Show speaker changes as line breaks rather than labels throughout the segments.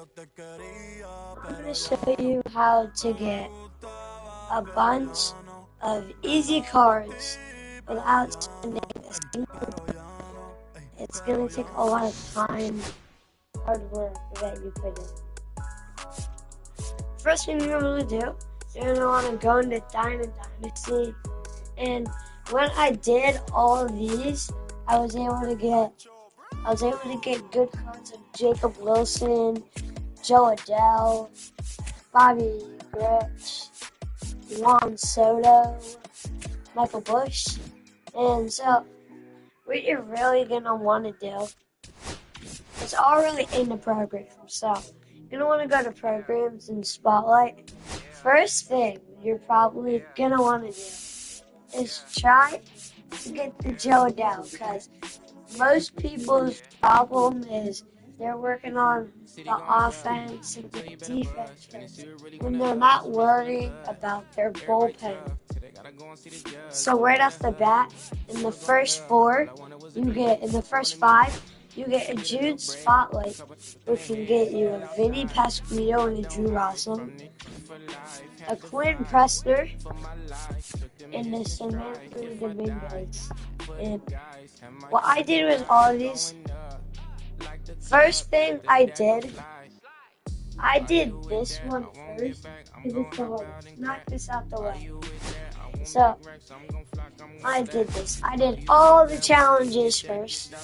I'm going to show you how to get a bunch of easy cards without spending a single dollar. It's going to take a lot of time, hard work that you put in. First thing you're going to do, you're going to want to go into Diamond Dynasty, and when I did all of these, I was able to get good cards of Jacob Wilson, Joe Adell, Bobby Grich, Juan Soto, Michael Bush. And so what you're really going to want to do, it's all really in the program. So you're going to want to go to Programs and Spotlight. First thing you're probably going to want to do is try to get the Joe Adell, because most people's problem is they're working on the offense and the defense first, when they're not worrying about their bullpen. So right off the bat, in the first five, you get a June Spotlight, which can get you a Vinny Pasquito and a Drew Rossum, a Quinn Prester, and the Samantha Dominguez. And what I did with all of these, first thing I did this one first, because it's the hardest. Knock this out the way. So, I did this. I did all the challenges first.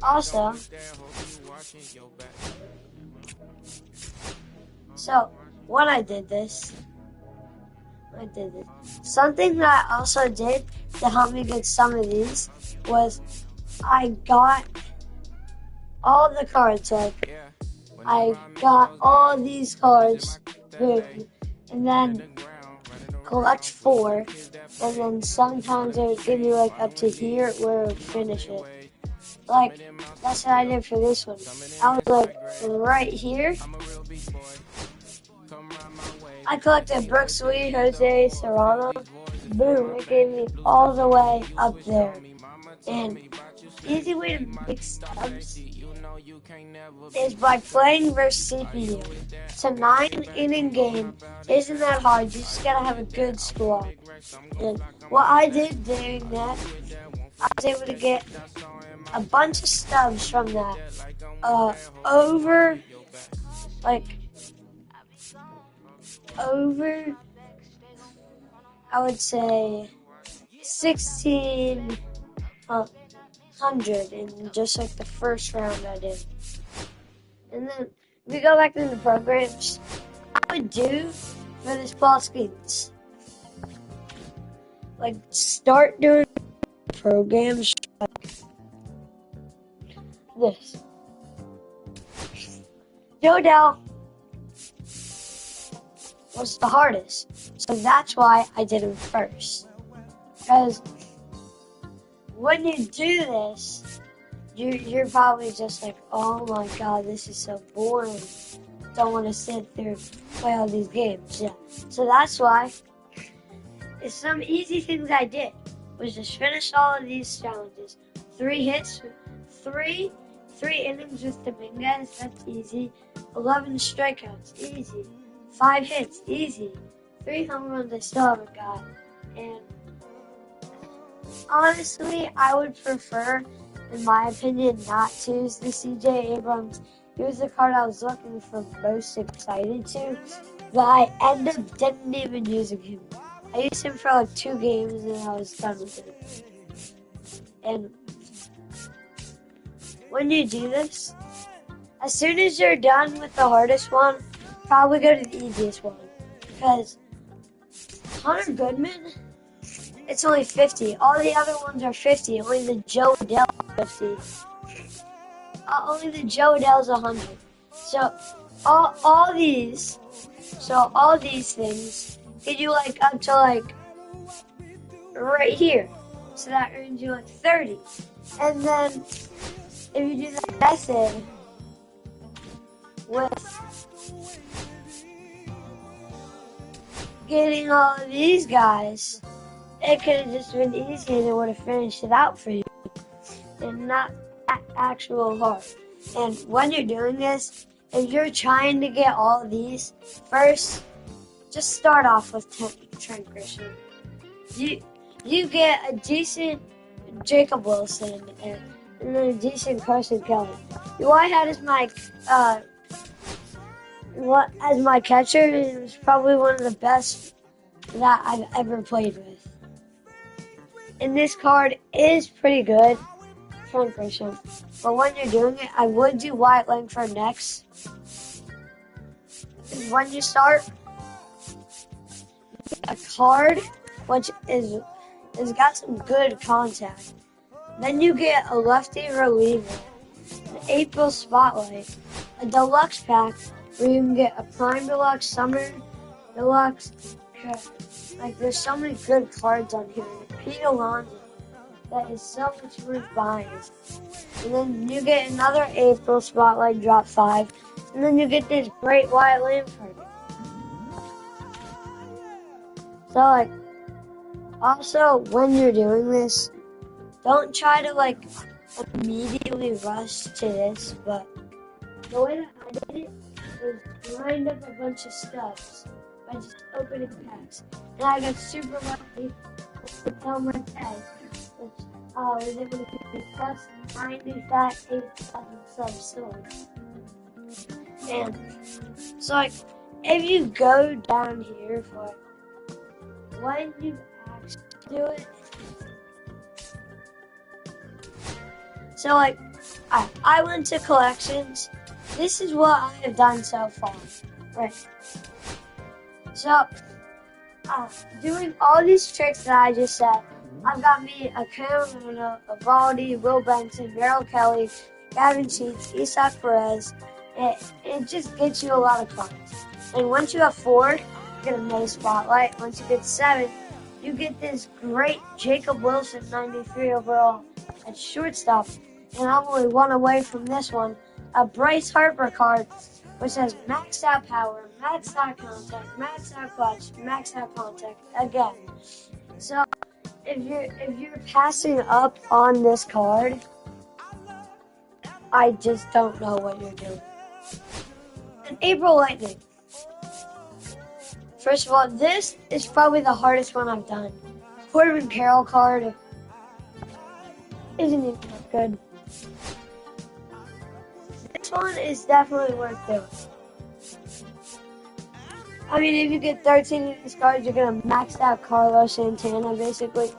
Also, so when I did this, something that I also did to help me get some of these was I got all the cards. Like, I got all these cards, boom, and then collect 4, and then sometimes it would give you like up to here where it would finish it. Like, that's what I did for this one. I was like right here. I collected Brooks Lee, Jose Serrano. Boom, it gave me all the way up there. And easy way to make stubs is by playing versus CPU. It's a 9-inning game. Isn't that hard? You just gotta have a good squad. And what I did during that, I was able to get a bunch of stubs from that. Over, I would say 1,600 in just like the first round I did. And then we go back to the programs. I would do for this ball skins, like start doing programs like this. Joe Adell was the hardest, so that's why I did him first. Because when you do this, you're probably just like, oh my god, this is so boring. Don't want to sit there and play all these games. Yeah. So that's why it's some easy things I did was just finish all of these challenges. 3 hits, 3 innings with Dominguez, that's easy. 11 strikeouts, easy. 5 hits, easy. 3 home runs I still haven't got. And honestly, I would prefer, in my opinion, not to use the CJ Abrams. He was the card I was looking for most excited to, but I ended up didn't even using him. I used him for like 2 games and I was done with it. And when you do this, as soon as you're done with the hardest one, probably go to the easiest one. Because Hunter Goodman, it's only 50. All the other ones are 50. Only the Joe Adell is 50. Only the Joe Adell's 100. So all these things get you like up to like right here. So that earns you like 30. And then if you do the method with getting all of these guys, it could have just been easy and it would have finished it out for you. And not actual hard. And when you're doing this, if you're trying to get all of these, first, just start off with Trent Grisham. You get a decent Jacob Wilson and then a decent Carson Kelly. Who I had as my catcher is probably one of the best that I've ever played with. And this card is pretty good, Trent Grisham. But when you're doing it, I would do Wyatt Langford next. And when you start, a card which is got some good contact. Then you get a lefty reliever, an April Spotlight, a deluxe pack where you can get a Prime Deluxe, Summer Deluxe. Like, there's so many good cards on here. Pete Alonso, that is so much worth buying. And then you get another April Spotlight, drop 5. And then you get this great Wyatt Langford. So, like, also, when you're doing this, don't try to, like, immediately rush to this, but the way that I did it was grind up a bunch of stuffs by just opening packs. And I got super lucky with Elmer Tez, which was able to get me plus 90 fat 8,000 subs sold. And so, like, if you go down here for when you actually do it, so, like, I went to collections. This is what I have done so far, right? So, doing all these tricks that I just said, I've got me a Carolina, a Valdi, Will Benson, Merrill Kelly, Gavin Sheets, Isaac Perez. It just gets you a lot of cards. And once you have 4, you get a May Spotlight. Once you get 7, you get this great Jacob Wilson 93 overall at shortstop. And I'm only one away from this one, a Bryce Harper card, which has maxed out power, maxed out contact, maxed out clutch, maxed out contact again. So if you're passing up on this card, I just don't know what you're doing. And April Lightning. First of all, this is probably the hardest one I've done. Corbin Carroll card isn't even that good. This one is definitely worth doing. I mean, if you get 13 of these cards, you're going to max out Carlos Santana, basically.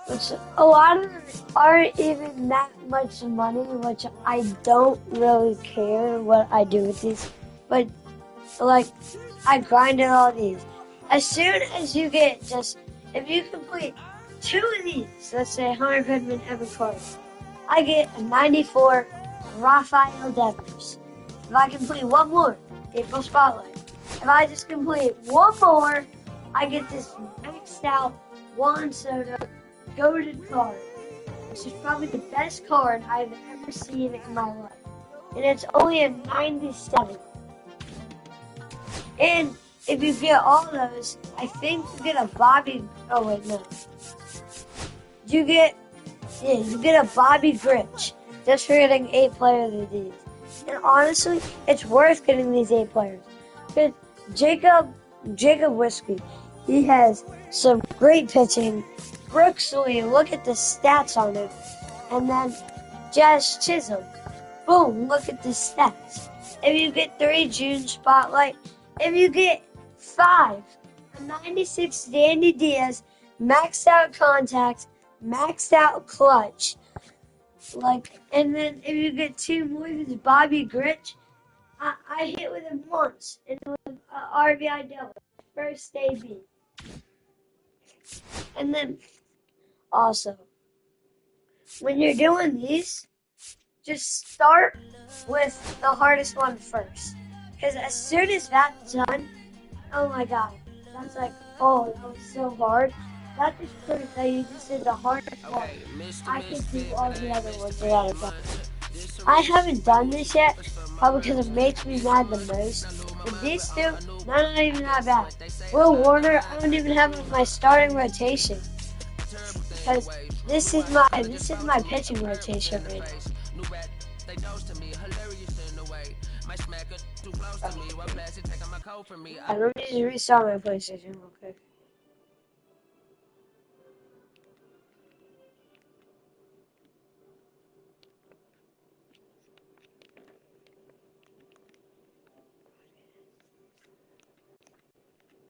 Which a lot of them aren't even that much money, which I don't really care what I do with these. But, like, I grinded all these. As soon as you get just, if you complete 2 of these, let's say Hunter Goodman, Evan Carter, I get a 94 Rafael Devers. If I complete 1 more, April Spotlight. If I just complete 1 more, I get this maxed out Juan Soto goated card, which is probably the best card I've ever seen in my life. And it's only a 97. And if you get all those, I think you get a Bobby. Oh wait, no. You get a Bobby Grich just for getting 8 players of these. And honestly, it's worth getting these 8 players because Jacob Whiskey, he has some great pitching. Brooks Lee, look at the stats on him, and then Jazz Chisholm. Boom! Look at the stats. If you get 3 June Spotlight. If you get 5, a 96 Danny Diaz, maxed out contact, maxed out clutch, like, and then if you get 2 more, it's Bobby Grich. I hit with him once, and it was RBI double, first AB. And then, also, when you're doing these, just start with the hardest one first. Because as soon as that's done, oh my god, that's like, oh, that was so hard. That just proves that you just did the hardest one. I can do all the other ones without a problem. I haven't done this yet, probably because it makes me mad the most. But these 2, not even that bad. Will Warner, I don't even have my starting rotation. Because this is my pitching rotation right now. let me just restart my PlayStation real quick.